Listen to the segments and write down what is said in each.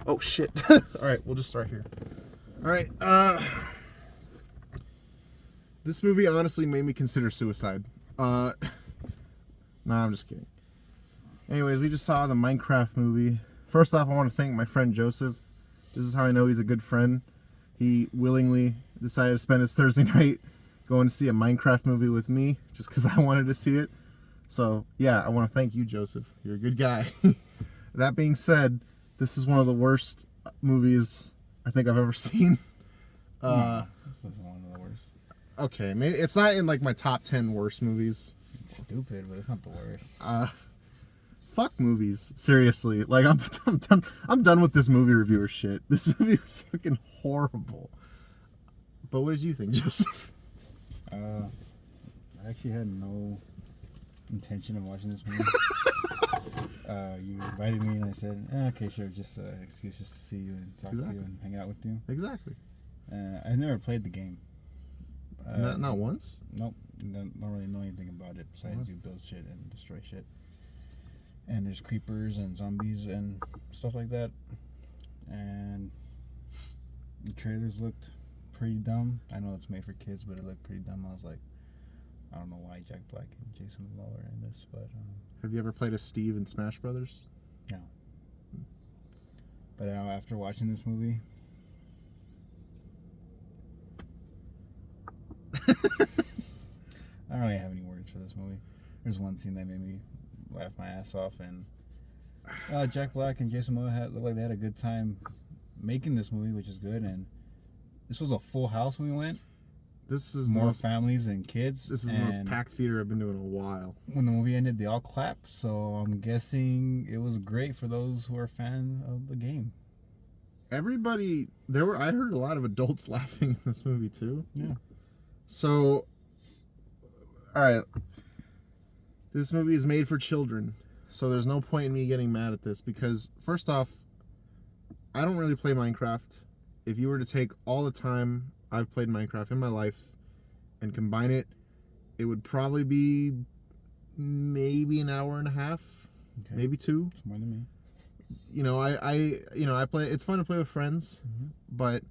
Oh shit. All right, we'll just start here. All right. This movie honestly made me consider suicide. Nah, I'm just kidding. Anyways, we just saw the Minecraft movie. First off, I want to thank my friend Joseph. This is how I know he's a good friend. He willingly decided to spend his Thursday night going to see a Minecraft movie with me just because I wanted to see it. So, yeah, I want to thank you, Joseph. You're a good guy. That being said, this is one of the worst movies I think I've ever seen. This isn't one of the worst. Okay, maybe it's not in like my top 10 worst movies. It's stupid, but it's not the worst. Fuck movies, seriously. Like I'm done with this movie reviewer shit. This movie was fucking horrible. But what did you think, Joseph? I actually had no intention of watching this movie. You invited me and I said, okay, sure, just an excuse just to see you and talk to you and hang out with you. Exactly. I never played the game. Not once? Nope. Don't really know anything about it besides you build shit and destroy shit. And there's creepers and zombies and stuff like that. And the trailers looked pretty dumb. I know it's made for kids, but it looked pretty dumb. I was like, I don't know why Jack Black and Jason Momoa are in this, but Have you ever played as Steve in Smash Brothers? no. But after watching this movie, I don't really have any words for this movie. There's one scene that made me laugh my ass off, and Jack Black and Jason Momoa looked like they had a good time making this movie, which is good. And this was a full house when we went. This is More families and kids. This is the most packed theater I've been to in a while. When the movie ended, they all clapped. So I'm guessing it was great for those who are a fan of the game. Everybody, I heard a lot of adults laughing in this movie too. Yeah. So, all right. This movie is made for children, so there's no point in me getting mad at this because, first off, I don't really play Minecraft. If you were to take all the time I've played Minecraft in my life and combine it, it would probably be maybe an hour and a half, maybe 2. It's more than me. You know, I play. It's fun to play with friends, but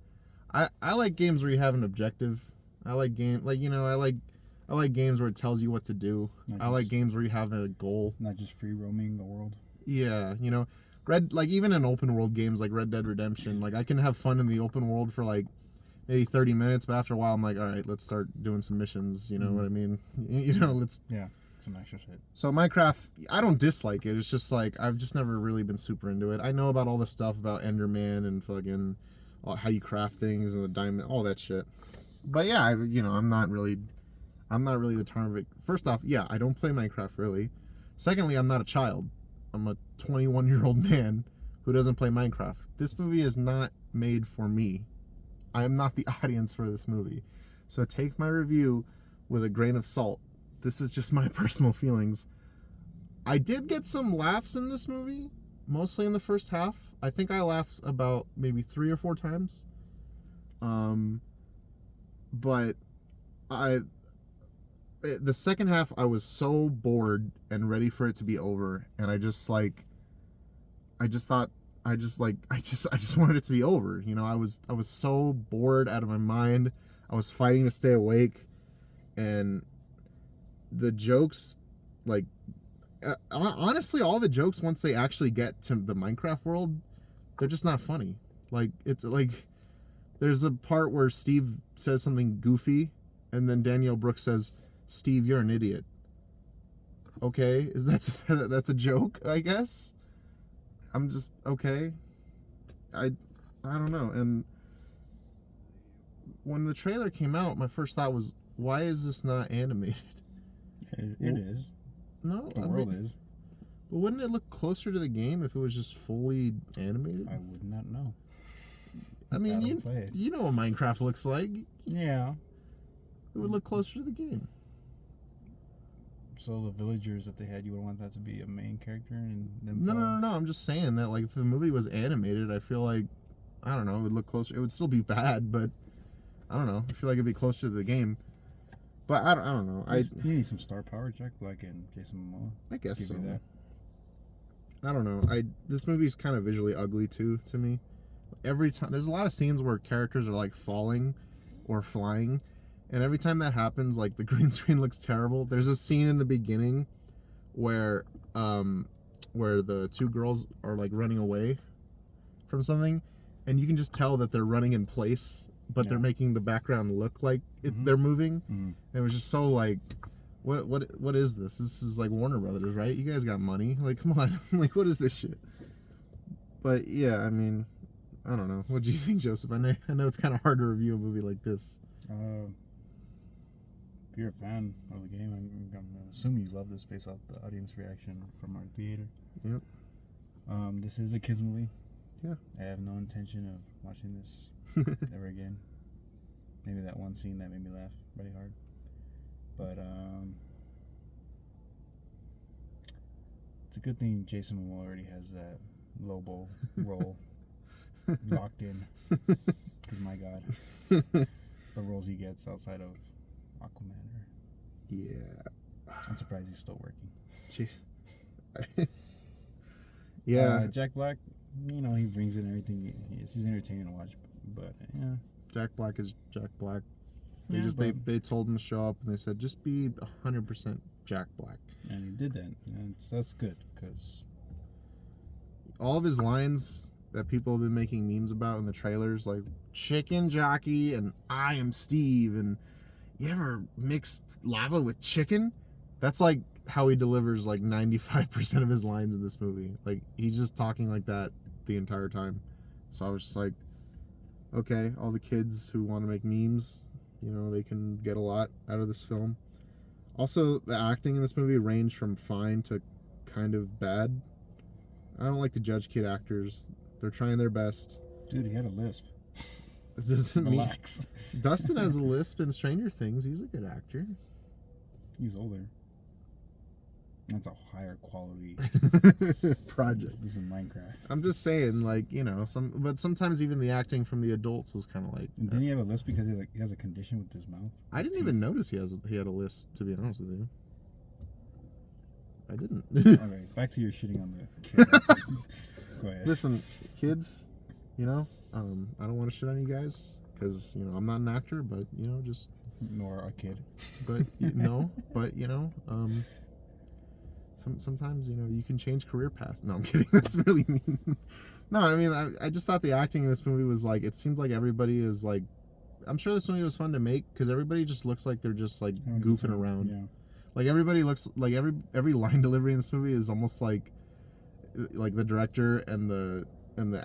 I like games where you have an objective. I like I like games where it tells you what to do. I like games where you have a goal. Not just free roaming the world. Yeah, you know, even in open world games like Red Dead Redemption, like I can have fun in the open world for like maybe 30 minutes, but after a while I'm like, all right, let's start doing some missions. You know what I mean? You know, let's. Yeah, some extra shit. So Minecraft, I don't dislike it. It's just like I've just never really been super into it. I know about all this stuff about Enderman and fucking how you craft things and the diamond, all that shit. But yeah, I'm not really the target. First off, yeah, I don't play Minecraft really. Secondly, I'm not a child. I'm a 21-year-old man who doesn't play Minecraft. This movie is not made for me. I am not the audience for this movie. So take my review with a grain of salt. This is just my personal feelings. I did get some laughs in this movie, mostly in the first half. I think I laughed about maybe 3 or 4 times. But the second half I was so bored and ready for it to be over, and I just wanted it to be over. You know, I was so bored out of my mind. I was fighting to stay awake, and the jokes, like, honestly, all the jokes once they actually get to the Minecraft world, they're just not funny. Like, it's like there's a part where Steve says something goofy, and then Danielle Brooks says, "Steve, you're an idiot." Okay, that's a joke, I guess. I'm just okay. I don't know. And when the trailer came out, my first thought was, why is this not animated? It is. No, The world is. But wouldn't it look closer to the game if it was just fully animated? I would not know. I mean, you know what Minecraft looks like. Yeah. It would look closer to the game. So the villagers that they had, you would want that to be a main character and them? No. I'm just saying that, like, if the movie was animated, I feel like, I don't know, it would look closer. It would still be bad, but I don't know. I feel like it'd be closer to the game. But I don't know. You need some star power, Jack Black and Jason Momoa. I guess so. I don't know. This movie's kind of visually ugly too to me. Every time there's a lot of scenes where characters are like falling or flying, and every time that happens, like the green screen looks terrible. There's a scene in the beginning where the two girls are like running away from something, and you can just tell that they're running in place, but they're making the background look like they're moving. And it was just so like, what is this? This is like Warner Brothers, right? You guys got money. Like, come on. Like, what is this shit? But yeah, I mean, I don't know. What do you think, Joseph? I know it's kind of hard to review a movie like this. If you're a fan of the game, I'm assuming you love this based off the audience reaction from our theater. Yep. This is a kids movie. Yeah. I have no intention of watching this ever again. Maybe that one scene that made me laugh really hard. But it's a good thing Jason Momoa already has that Lobo role locked in. Because my God, the roles he gets outside of Aquaman. Yeah. I'm surprised he's still working. Jeez. Yeah. Jack Black, you know, he brings in everything. He's entertaining to watch. But yeah, Jack Black is Jack Black. They told him to show up, and they said just be 100% Jack Black. And he did that, and that's good because all of his lines that people have been making memes about in the trailers, like chicken jockey and I am Steve, and you ever mix lava with chicken? That's like how he delivers like 95% of his lines in this movie. Like, he's just talking like that the entire time. So I was just like, okay, all the kids who want to make memes, you know, they can get a lot out of this film. Also, the acting in this movie ranged from fine to kind of bad. I don't like to judge kid actors. They're trying their best. Dude, he had a lisp. It doesn't Relax. Dustin has a lisp in Stranger Things. He's a good actor. He's older. That's a higher quality project. This is Minecraft. I'm just saying, like, you know, but sometimes even the acting from the adults was kind of like. And didn't he have a lisp because he has a condition with his mouth? I didn't even notice he had a lisp, to be honest with you. I didn't. Okay, back to your shitting on the kid. Go ahead. Listen, kids, you know, I don't want to shit on you guys because, you know, I'm not an actor, but, you know, just. Nor a kid. But, no, but, you know, sometimes, you know, you can change career paths. No, I'm kidding. That's really mean. No, I mean, I just thought the acting in this movie was like, it seems like everybody is like, I'm sure this movie was fun to make because everybody just looks like they're just like goofing around. Yeah. Like, everybody looks like every line delivery in this movie is almost like the director and the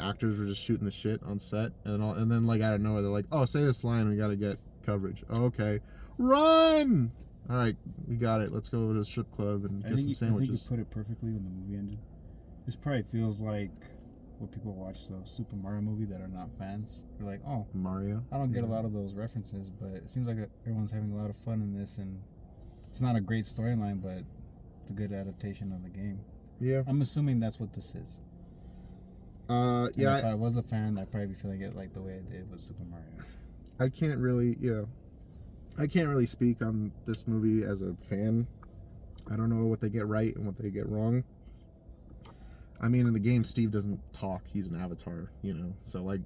actors were just shooting the shit on set, and then like out of nowhere they're like, oh, say this line, we got to get coverage. Oh, okay, run. All right, we got it. Let's go to the strip club and get some sandwiches. I think you put it perfectly when the movie ended. This probably feels like what people watch the Super Mario movie that are not fans. They're like, oh, Mario. I don't get a lot of those references, but it seems like everyone's having a lot of fun in this, and it's not a great storyline, but it's a good adaptation of the game. Yeah. I'm assuming that's what this is. Yeah. If I was a fan, I'd probably be feeling it like the way I did with Super Mario. I can't really speak on this movie as a fan. I don't know what they get right and what they get wrong. I mean, in the game, Steve doesn't talk. He's an avatar, you know. So, like,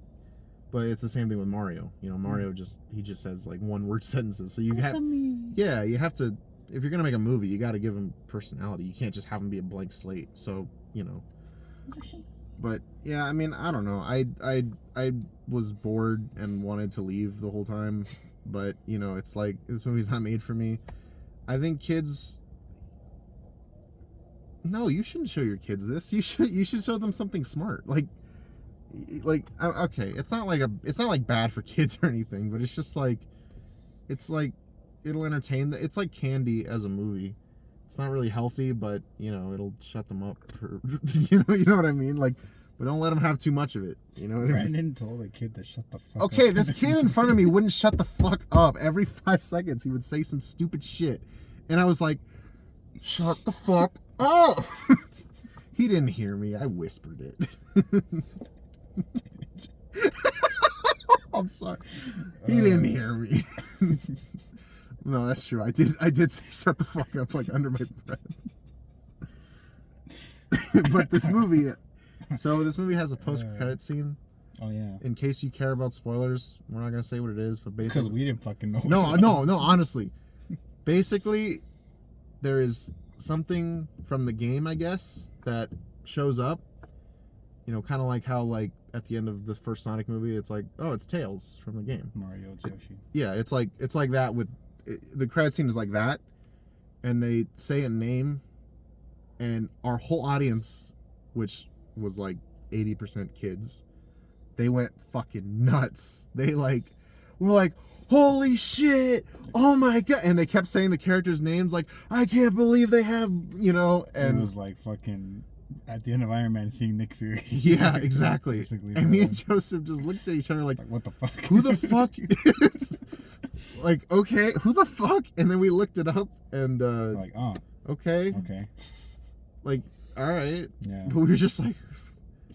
but it's the same thing with Mario. You know, Mario just says, like, one-word sentences. So you have to, if you're going to make a movie, you got to give him personality. You can't just have him be a blank slate. So, you know. But, yeah, I mean, I don't know. I was bored and wanted to leave the whole time. But, you know, it's like, this movie's not made for me. I think kids... No, you shouldn't show your kids this. You should show them something smart. Like, okay, it's not like bad for kids or anything, but it's just like, it's like, it'll entertain it's like Candy as a movie. It's not really healthy, but, you know, it'll shut them up for, you know what I mean? Like, but don't let them have too much of it. You know what I mean? Brandon told a kid to shut the fuck up. Okay, this kid in front of me wouldn't shut the fuck up. Every 5 seconds, he would say some stupid shit. And I was like, shut the fuck up. He didn't hear me. I whispered it. I'm sorry. He didn't hear me. No, that's true. I did say shut the fuck up, like, under my breath. But this movie, so this movie has a post-credit scene. Oh yeah. In case you care about spoilers, we're not gonna say what it is, but Because basically, we didn't fucking know. no. Honestly, basically, there is something from the game, I guess, that shows up. You know, kind of like how, like, at the end of the first Sonic movie, it's like, oh, it's Tails from the game. Mario, it's Yoshi. Yeah, it's like that with the credit scene is like that, and they say a name, and our whole audience, which was like 80% kids, they went fucking nuts. They were like, holy shit, oh my god, and they kept saying the characters' names, like, I can't believe they have, you know, and it was like fucking at the end of Iron Man seeing Nick Fury. Yeah, exactly. Basically, and me and Joseph just looked at each other like what the fuck? Who the fuck is like, okay, who the fuck? And then we looked it up and like, oh, okay, like, all right, yeah. But we were just like,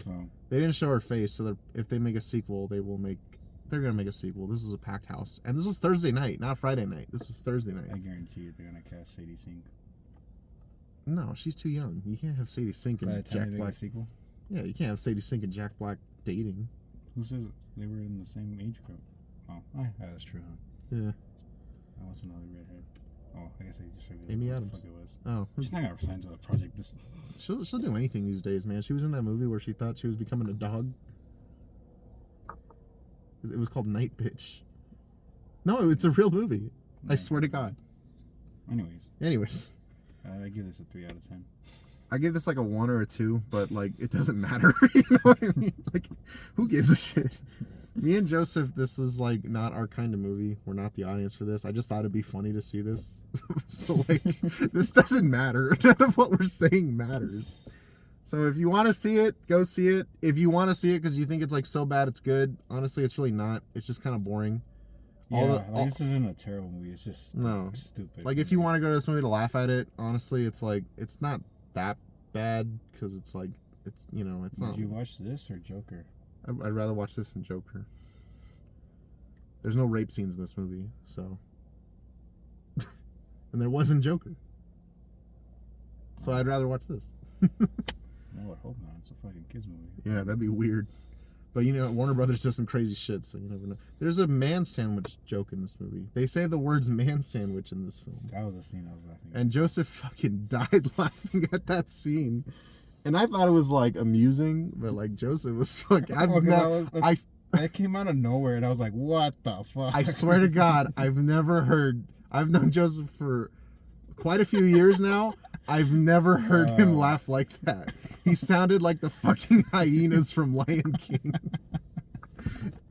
so they didn't show her face, so that if they make a sequel, they're gonna make a sequel. This is a packed house, and this was Thursday night, not Friday night. This was Thursday night. I guarantee you they're gonna cast Sadie Sink. No, she's too young. You can't have Sadie Sink and Jack Black. Sequel? Yeah, you can't have Sadie Sink and Jack Black dating. Who says they were in the same age group? Oh, that's true, huh? Yeah. That was another redhead. Oh, I guess I just figured Amy out Adams. what the fuck it was. Oh, She's not gonna sign to a project. She'll do anything these days, man. She was in that movie where she thought she was becoming a dog. It was called Night Bitch. No, it's a real movie. I swear to God. Anyways. I give this a 3 out of 10. I give this like a 1 or a 2, but like it doesn't matter. You know what I mean? Like, who gives a shit? Me and Joseph, this is like not our kind of movie. We're not the audience for this. I just thought it'd be funny to see this. So like, this doesn't matter. None of what we're saying matters. So if you want to see it, go see it. If you want to see it because you think it's like so bad it's good, honestly, it's really not. It's just kind of boring. This isn't a terrible movie. It's just stupid. Like, if you want to go to this movie to laugh at it, honestly, it's like, it's not that bad because it's like, it's, you know, it's not. Did you watch this or Joker? I'd rather watch this than Joker. There's no rape scenes in this movie, so. And there wasn't Joker. So I'd rather watch this. No, I hope not. It's a fucking kids movie. Yeah, that'd be weird. But, you know, Warner Brothers does some crazy shit, so you never know. There's a man sandwich joke in this movie. They say the words man sandwich in this film. That was a scene I was laughing at. And Joseph fucking died laughing at that scene. And I thought it was, like, amusing, but, like, Joseph was fucking... That came out of nowhere, and I was like, what the fuck? I swear to God, I've known Joseph for quite a few years now. I've never heard him laugh like that. He sounded like the fucking hyenas from Lion King.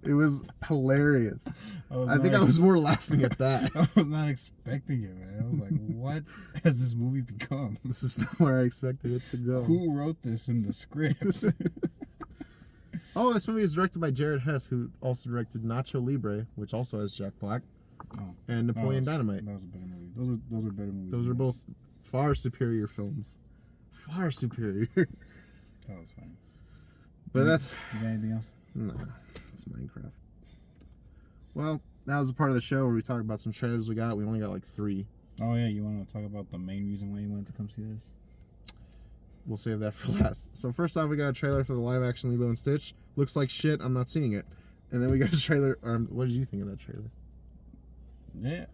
It was hilarious. I think I was more laughing at that. I was not expecting it, man. I was like, what has this movie become? This is not where I expected it to go. Who wrote this in the script? Oh, this movie is directed by Jared Hess, who also directed Nacho Libre, which also has Jack Black, and Napoleon Dynamite. That was a better movie. Those are better movies. Those are both far superior films. Far superior. That was funny. But that's... You got anything else? No, it's Minecraft. Well, that was a part of the show where we talked about some trailers we got. We only got like 3. Oh, yeah, you want to talk about the main reason why you wanted to come see this? We'll save that for last. So first off, we got a trailer for the live-action Lilo and Stitch. Looks like shit. I'm not seeing it. And then we got a trailer... what did you think of that trailer? Yeah,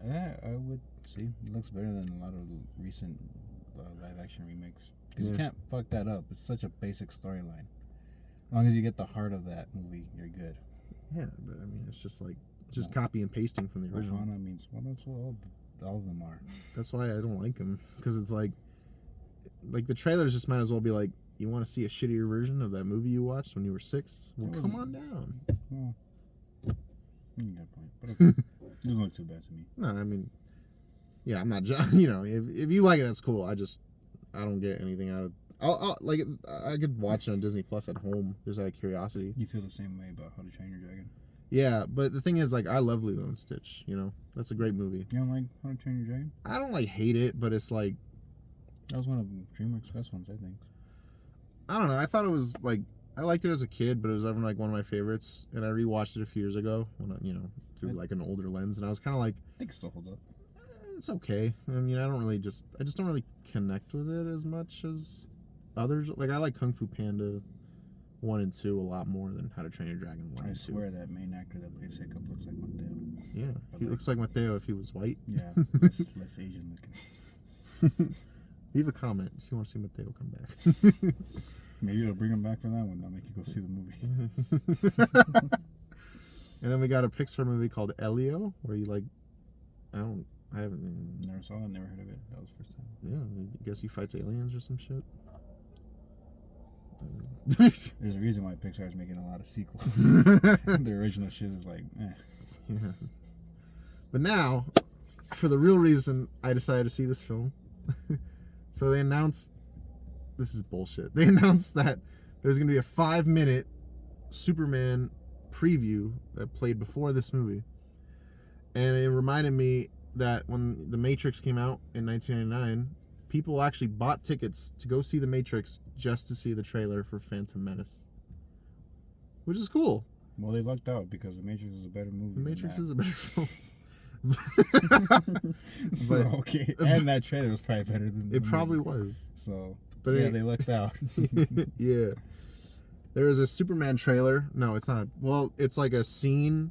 I would see. It looks better than a lot of the recent live-action remakes. Because you can't fuck that up. It's such a basic storyline. As long as you get the heart of that movie, you're good. Yeah, but I mean, it's just like copy and pasting from the original. Ohana means, well, that's what all of them are. That's why I don't like them, because it's like the trailers just might as well be like, you want to see a shittier version of that movie you watched when you were 6? Well, come on down. Well, you got a point, but okay. It doesn't look too bad to me. No, I mean, yeah, I'm not, you know, if you like it, that's cool. I don't get anything out of. I could watch it on Disney Plus at home just out of curiosity. You feel the same way about How to Train Your Dragon? Yeah, but the thing is, like, I love Lilo and Stitch. You know, that's a great movie. You don't like How to Train Your Dragon? I don't like hate it, but it's like that was one of DreamWorks' best ones, I think. I don't know. I thought it was like I liked it as a kid, but it was ever like one of my favorites. And I rewatched it a few years ago when through like an older lens, and I was kind of like, I think it still holds up. It's okay. I mean, I just don't really connect with it as much as others. Like I like Kung Fu Panda 1 and 2 a lot more than How to Train Your Dragon 1 I and 2. swear that main actor that plays Hiccup looks like Mateo. Yeah, But he like- looks like Mateo if he was white. Yeah, less Asian looking. Leave a comment if you want to see Mateo come back. Maybe they'll bring him back for that one. I'll make you go see the movie. And then we got a Pixar movie called Elio, where you like, I haven't. Never saw it, never heard of it. That was the first time. Yeah, I guess he fights aliens or some shit. There's a reason why Pixar's making a lot of sequels. The original shit is like, Yeah. But now, for the real reason I decided to see this film, so they announced, this is bullshit. They announced that there's going to be a 5-minute Superman preview that played before this movie. And it reminded me that when The Matrix came out in 1999, people actually bought tickets to go see The Matrix just to see the trailer for Phantom Menace. Which is cool. well, they lucked out because The Matrix is a better movie. The Matrix is a better film. So, okay. And that trailer was probably better than the It probably movie. was. So, But yeah, they lucked out. Yeah. There is a Superman trailer. No, it's not. It's like a scene.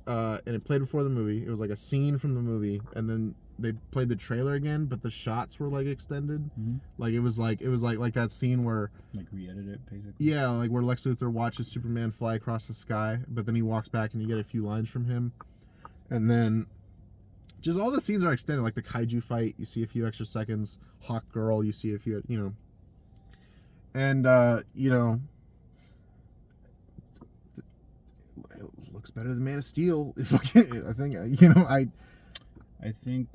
And it played before the movie. It was like a scene from the movie, and then they played the trailer again, but the shots were like extended. Mhm. Like it was like that scene where Like re-edit it, basically. yeah, like where Lex Luthor watches Superman fly across the sky, but then he walks back and you get a few lines from him, and then just all the scenes are extended. Like the kaiju fight, you see a few extra seconds. Hawk Girl, you see a few, and it looks better than Man of Steel. I think I think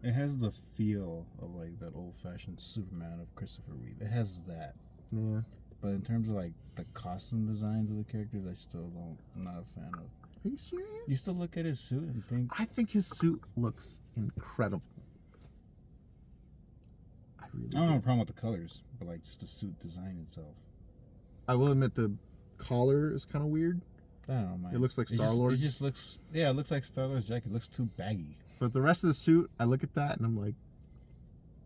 it has the feel of like that old-fashioned Superman of Christopher Reeve. It has that. yeah. But in terms of like the costume designs of the characters, I'm not a fan of. Are you serious? You still look at his suit and think, I think his suit looks incredible. I really I don't have a do. problem with the colors, but like just the suit design itself. I will admit the collar is kind of weird, I don't know, man. It looks like just- Star-Lord. It just looks, yeah, it looks like Star-Lord's jacket. It looks too baggy. but the rest of the suit, I look at that and I'm like,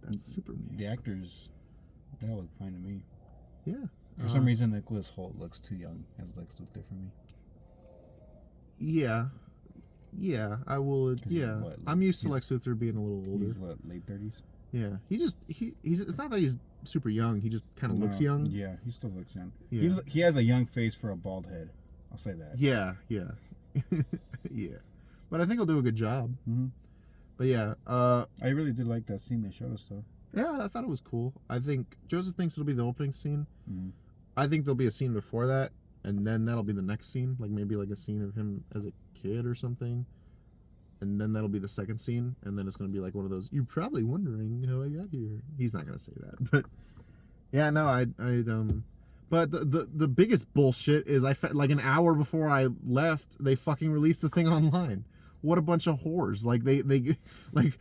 that's Superman. The actors, they all look fine to me. Yeah. For some reason, Nicholas Hoult looks too young as Lex Luthor for me. Yeah, I will. 'Cause he's Yeah, what, I'm used to he's- Lex Luthor being a little older. He's what, late 30s? Yeah, he's. It's not that he's super young. He just kind of looks No, young. Yeah, he still looks young. Yeah. He has a young face for a bald head. I'll say that. Yeah. Yeah. But I think he'll do a good job. hmm But yeah, I really did like that scene they showed us, though. yeah, I thought it was cool. I think Joseph thinks it'll be the opening scene. Mhm. I think there'll be a scene before that, and then that'll be the next scene, like maybe like a scene of him as a kid or something. And then that'll be the second scene, and then it's gonna be like one of those. You're probably wondering how I got here. He's not gonna say that, but yeah, no, But the biggest bullshit is like an hour before I left, they fucking released the thing online. What a bunch of whores! Like they like,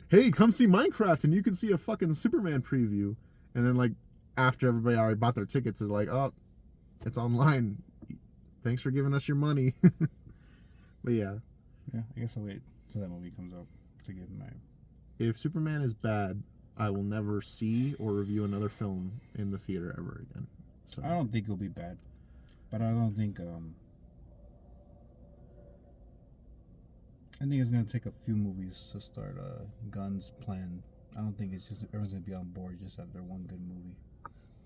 hey, come see Minecraft and you can see a fucking Superman preview. And then like after everybody already bought their tickets, it's like, oh, it's online. Thanks for giving us your money. But yeah, Yeah, I guess I'll wait till that movie comes out to give my. if Superman is bad, I will never see or review another film in the theater ever again. So I don't think it'll be bad, but I don't think. I think it's gonna take a few movies to start Gunn's plan. I don't think it's just everyone's gonna be on board just after one good movie.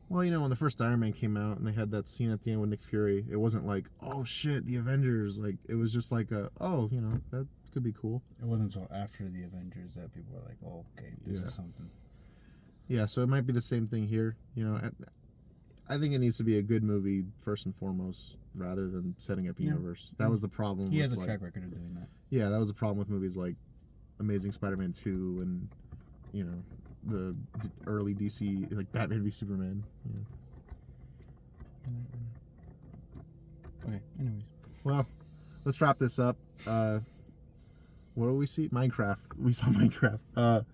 well, when the first Iron Man came out and they had that scene at the end with Nick Fury, it wasn't like, oh shit, the Avengers. Like it was just like that could be cool. It wasn't until after the Avengers that people were like, "Oh, okay, this Yeah. is something." Yeah, so it might be the same thing here. I think it needs to be a good movie first and foremost, rather than setting up a Yeah. universe. That was the problem. He with, has a like, track record of doing that. Yeah, that was the problem with movies like Amazing Spider-Man 2 and the early DC like Batman v Superman. Yeah. Okay. Anyways, Well, let's wrap this up. What do we see? Minecraft. We saw Minecraft.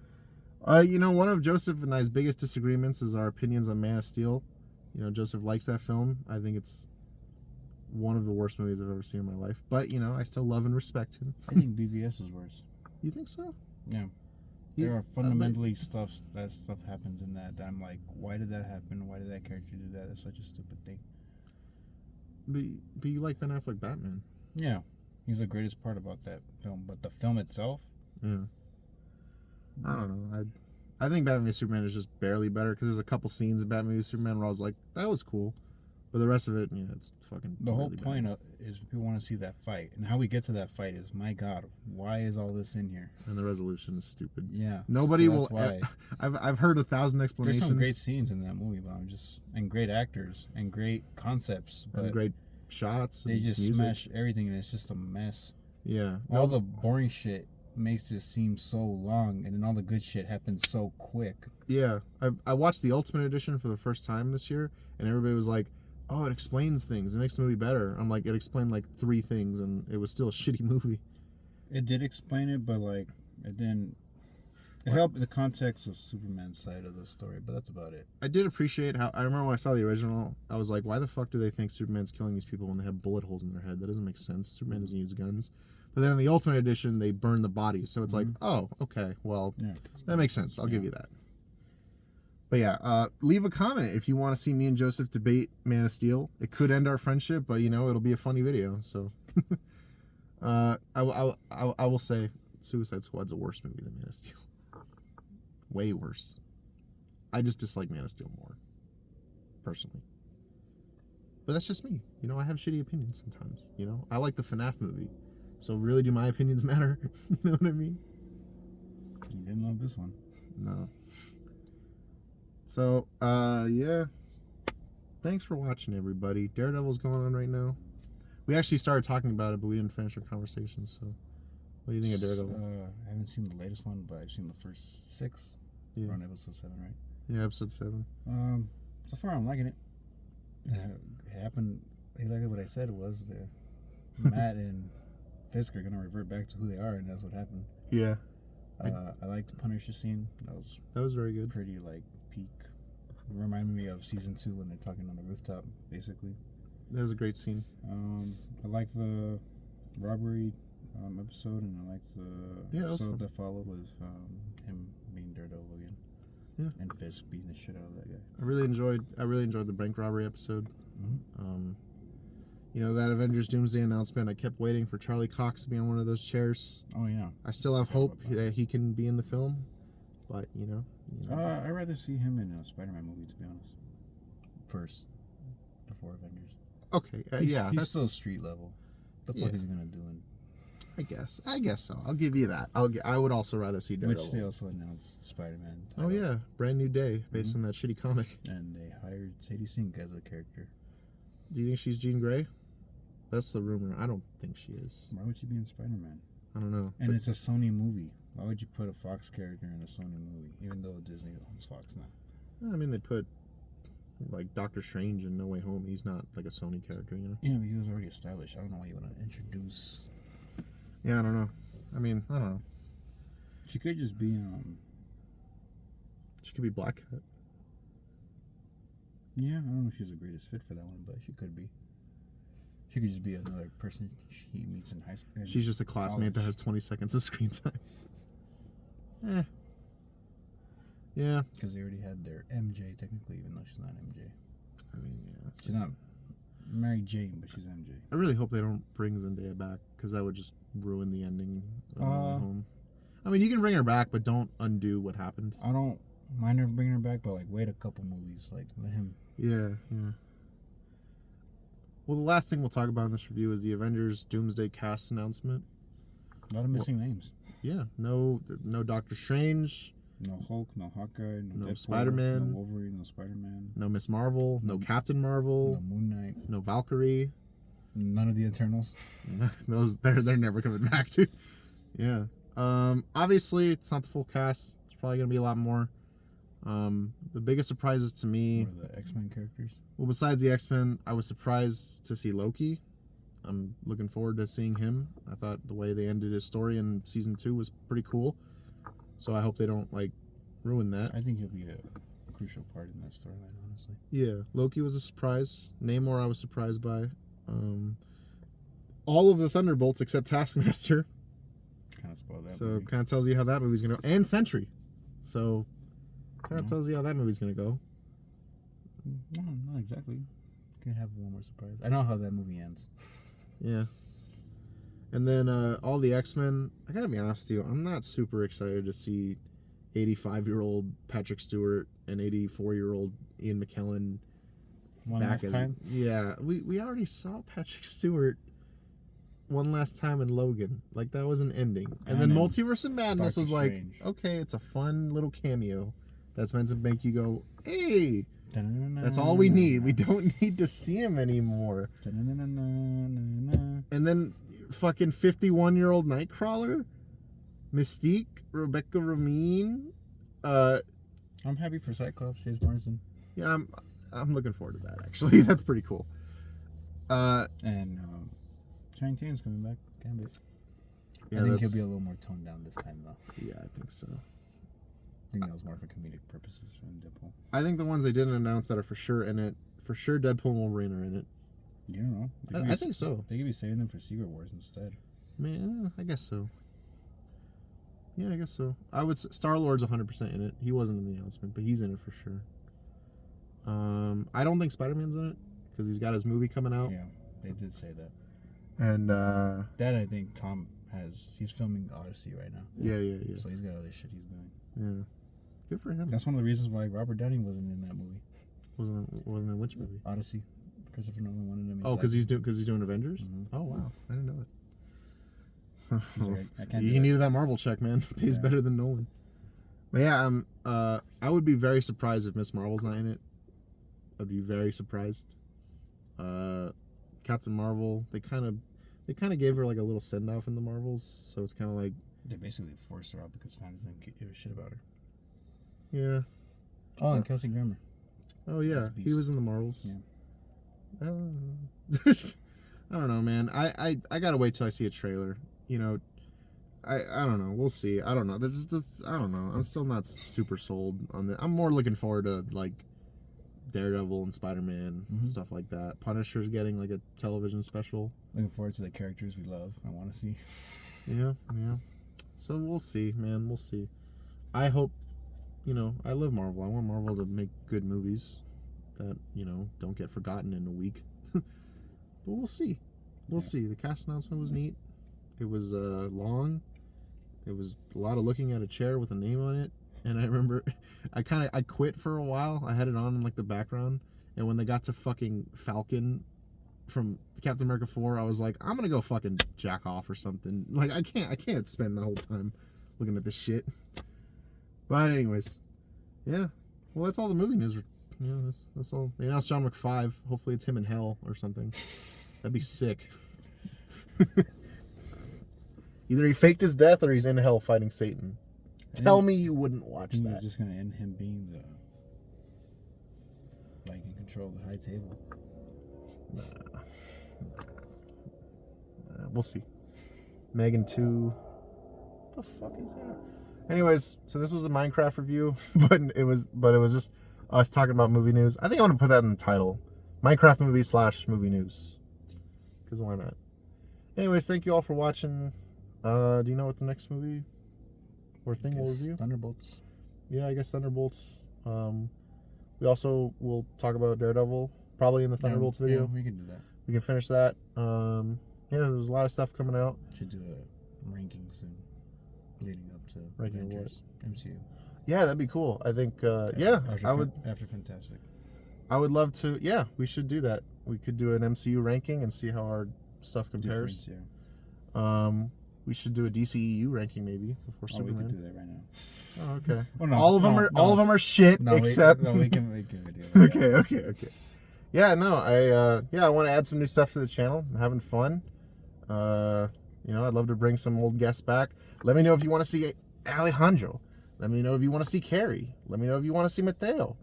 One of Joseph and I's biggest disagreements is our opinions on Man of Steel. Joseph likes that film. I think it's one of the worst movies I've ever seen in my life. But, I still love and respect him. I think BVS is worse. You think so? Yeah. There are fundamentally stuff happens in that I'm like, why did that happen? Why did that character do that? It's such a stupid thing. But you like Ben Affleck Batman? Yeah, he's the greatest part about that film. But the film itself, Yeah. I don't know. I think Batman v Superman is just barely better because there's a couple scenes in Batman v Superman where I was like, that was cool, but the rest of it, yeah, it's fucking. the whole really point is people want to see that fight, and how we get to that fight is, my God, why is all this in here? bad. And the resolution is stupid. Yeah, Nobody so will. that's why. I've heard 1,000 There's explanations. some great scenes in that movie, but and great actors and great concepts, but and great shots. they and just music. smash everything, and it's just a mess. Yeah. All the boring shit makes it seem so long, and then all the good shit happens so quick. Yeah. I watched the Ultimate Edition for the first time this year, and everybody was like, "Oh, it explains things. It makes the movie better." I'm like, it explained like 3 things, and it was still a shitty movie. It did explain it, but like it didn't. It helped the context of Superman's side of the story, but that's about it. I did appreciate how I remember when I saw the original, I was like, why the fuck do they think Superman's killing these people when they have bullet holes in their head? That doesn't make sense. Superman doesn't use guns. But then in the Ultimate Edition, they burn the body, so it's like, oh, okay, well, Yeah, that makes sense. I'll give you that. But yeah, leave a comment if you want to see me and Joseph debate Man of Steel. It could end our friendship, but it'll be a funny video. So, I will say, Suicide Squad's a worse movie than Man of Steel. Way worse. I just dislike Man of Steel more, personally. But that's just me. I have shitty opinions sometimes. I like the FNAF movie. So really, do my opinions matter? You know what I mean? you didn't love this one. No. So, yeah. Thanks for watching, everybody. Daredevil's going on right now. We actually started talking about it, but we didn't finish our conversation, so... What do you think of Daredevil? I haven't seen the latest one, but I've seen the first 6. Yeah. We're on episode 7, right? Yeah, episode 7. So far I'm liking it. It happened exactly what I said it was. Matt and Fisk are gonna revert back to who they are, and that's what happened. Yeah. I liked the Punisher scene. That was very good. Pretty peak. It reminded me of season 2 when they're talking on the rooftop, basically. That was a great scene. I liked the robbery episode, and I liked the episode that followed was him being Daredevil again. Yeah. And Fisk beating the shit out of that guy. I really enjoyed the bank robbery episode. Mm-hmm. That Avengers Doomsday announcement, I kept waiting for Charlie Cox to be on one of those chairs. Oh yeah. I still have hope that he can be in the film, but I'd rather see him in a Spider-Man movie, to be honest. First, before Avengers. Okay, he's still street level. The fuck is he gonna do? I guess so. I'll give you that. I would also rather see Daredevil. Which they also announced Spider-Man. Oh yeah, brand new day based on that shitty comic. And they hired Sadie Sink as a character. Do you think she's Jean Grey? That's the rumor. I don't think she is. Why would she be in Spider-Man? I don't know. And it's a Sony movie. Why would you put a Fox character in a Sony movie, even though Disney owns Fox now? I mean, they put Doctor Strange in No Way Home. He's not like a Sony character, Yeah, but he was already established. I don't know why you want to introduce. Yeah, I don't know. I mean, I don't know. She could just be She could be Black Cat. Yeah, I don't know if she's the greatest fit for that one, but she could be. She could just be another person he meets in high school. She's just a classmate that has 20 seconds of screen time. Yeah. Because they already had their MJ, technically, even though she's not MJ. I mean, yeah. She's not Mary Jane, but she's MJ. I really hope they don't bring Zendaya back, because that would just ruin the ending of No Way Home. I mean, you can bring her back, but don't undo what happened. I don't mind her bringing her back, but wait a couple movies. Let him. Yeah. Well, the last thing we'll talk about in this review is the Avengers Doomsday cast announcement. A lot of missing names. Yeah. No Doctor Strange. No Hulk, no Hawkeye, no Deadpool, Spider-Man, no Wolverine, no Spider-Man, no Miss Marvel, no Captain Marvel, no Moon Knight, no Valkyrie, none of the Eternals. Those they're never coming back to. Yeah. Obviously it's not the full cast. It's probably gonna be a lot more. The biggest surprises to me were the X-Men characters. Well, besides the X-Men, I was surprised to see Loki. I'm looking forward to seeing him. I thought the way they ended his story in season 2 was pretty cool. So I hope they don't ruin that. I think he'll be a crucial part in that storyline, honestly. Yeah, Loki was a surprise. Namor I was surprised by. All of the Thunderbolts except Taskmaster. kind of spoiled that. So movie. kind of tells you how that movie's gonna go. And Sentry. So kind of tells you how that movie's gonna go. No, not exactly. Can have one more surprise. I know how that movie ends. Yeah. And then all the X-Men, I gotta be honest with you, I'm not super excited to see 85-year-old Patrick Stewart and 84-year-old Ian McKellen One back last as, time. Yeah, we already saw Patrick Stewart one last time in Logan. Like, that was an ending. And then in Multiverse of Madness Doctor was like, Strange. okay, it's a fun little cameo that's meant to make you go, hey, that's all we need. We don't need to see him anymore. And then fucking 51-year-old Nightcrawler, Mystique, Rebecca Romijn. I'm happy for Cyclops, James Marsden. Yeah, I'm looking forward to that, actually. That's pretty cool. And Channing Tatum's coming back. Gambit. Yeah, I think he'll be a little more toned down this time, though. Yeah, I think so. I think that was more for comedic purposes from Deadpool. I think the ones they didn't announce that are for sure in it, for sure Deadpool and Wolverine are in it. You don't know. I think so. They could be saving them for Secret Wars instead. Man, I guess so. Yeah, I guess so. I would Star-Lord's 100% in it. He wasn't in the announcement, but he's in it for sure. I don't think Spider-Man's in it because he's got his movie coming out. Yeah, they did say that. And That I think Tom has. He's filming Odyssey right now. yeah. So he's got other shit he's doing. Yeah. Good for him. That's one of the reasons why Robert Downey wasn't in that movie. Wasn't in which movie? Odyssey. Christopher Nolan wanted him. Oh, because he's doing Avengers. Mhm. Oh wow, I didn't know that. He's like, I can't. He do it. needed that Marvel check, man. Pays Yeah. better than Nolan. But yeah, I would be very surprised if Miss Marvel's not in it. I'd be very surprised. Captain Marvel, they kind of gave her like a little send off in the Marvels, so it's kind of like, They basically forced her out because fans didn't give a shit about her. yeah. Oh, and Kelsey Grammer. Oh yeah, Beast. he was in the Marvels. Yeah. I don't know, man. I gotta wait till I see a trailer. You know, I don't know. We'll see. I don't know. There's just I don't know. I'm still not super sold on it. I'm more looking forward to like Daredevil and Spider-Man Mhm. stuff like that. Punisher's getting like a television special. Looking forward to the characters we love. I want to see. Yeah. So we'll see, man. We'll see. I hope. You know, I love Marvel. I want Marvel to make good movies that, you know, don't get forgotten in a week. But we'll see. We'll see. The cast announcement was neat. It was long. It was a lot of looking at a chair with a name on it. And I remember I quit for a while. I had it on in like the background. And when they got to fucking Falcon from Captain America 4, I was like, I'm gonna go fucking jack off or something. Like I can't spend my whole time looking at this shit. But anyways, yeah. Well, that's all the movie news. Yeah, that's all. They announced John Wick 5. Hopefully, it's him in hell or something. That'd be sick. Either he faked his death or he's in hell fighting Satan. Tell me you wouldn't watch I think that. it's just gonna end him being like in control of the high table. We'll see. Megan 2. What the fuck is that? Anyways, so this was a Minecraft review, but it was just us talking about movie news. I think I want to put that in the title. Minecraft movie / movie news. Because why not? Anyways, thank you all for watching. Do you know what the next movie or thing we'll review? Thunderbolts. Yeah, I guess Thunderbolts. We also will talk about Daredevil, probably in the Thunderbolts video. Yeah, we can do that. We can finish that. Yeah, there's a lot of stuff coming out. Should do a ranking soon, leading up to Ranking of Avengers, MCU. Yeah, that'd be cool. I think, yeah, After Fantastic. I would love to. Yeah, we should do that. We could do an MCU ranking and see how our stuff compares. Difference, yeah. We should do a DCEU ranking maybe before Oh, we Superman. could do that right now. Oh, okay. Oh, no, all of them are shit except. we can make a video. Okay. Yeah, no, I want to add some new stuff to the channel. I'm having fun. You know, I'd love to bring some old guests back. Let me know if you want to see Alejandro. Let me know if you want to see Carrie. Let me know if you want to see Mateo.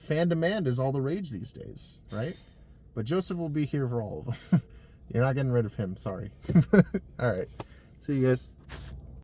Fan demand is all the rage these days, right? But Joseph will be here for all of them. You're not getting rid of him, sorry. All right. See you guys.